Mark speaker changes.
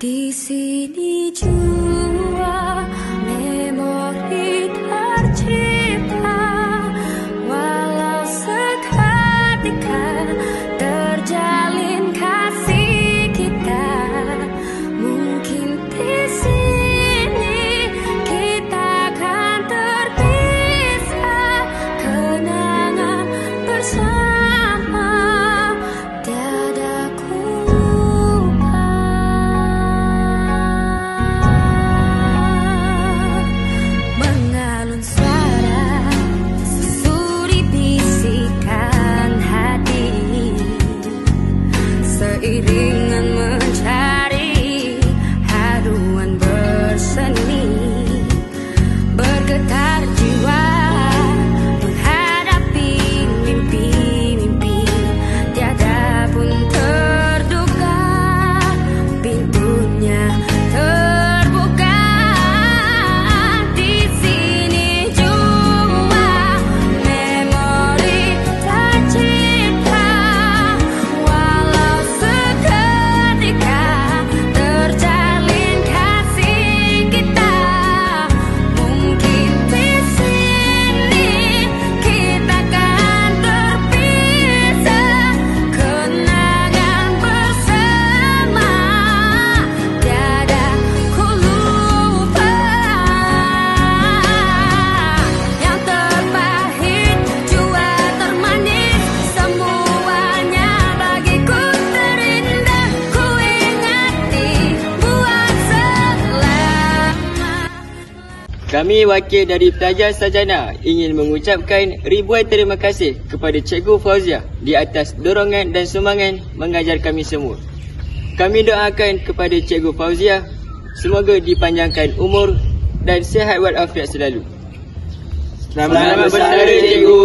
Speaker 1: Di sini jua memori tercipta, walau seketika terjalin kasih kita. Mungkin di sini kita akan terpisah, kenangan bersama tiada ku lupa. Mengalun suara susuri bisikan hati, seiringan mencari haruan berseni, bergetar jiwa menghadapi mimpi-mimpi tiada pun terduga, pintunya terbuka. Di sini jua memori tercipta, walau seketika terjalin kasih kita. Mungkin di sini kita akan terpisah, kenangan bersama tiada ku lupa. Yang terpahit jua termanis, semuanya bagiku terindah. Ku ingati buat selama.
Speaker 2: Kami wakil dari pelajar sarjana ingin mengucapkan ribuan terima kasih kepada Cikgu Fauziah di atas dorongan dan sumbangan mengajar kami semua. Kami doakan kepada Cikgu Fauziah semoga dipanjangkan umur dan sihat walafiat selalu. Selamat bersedara Cikgu.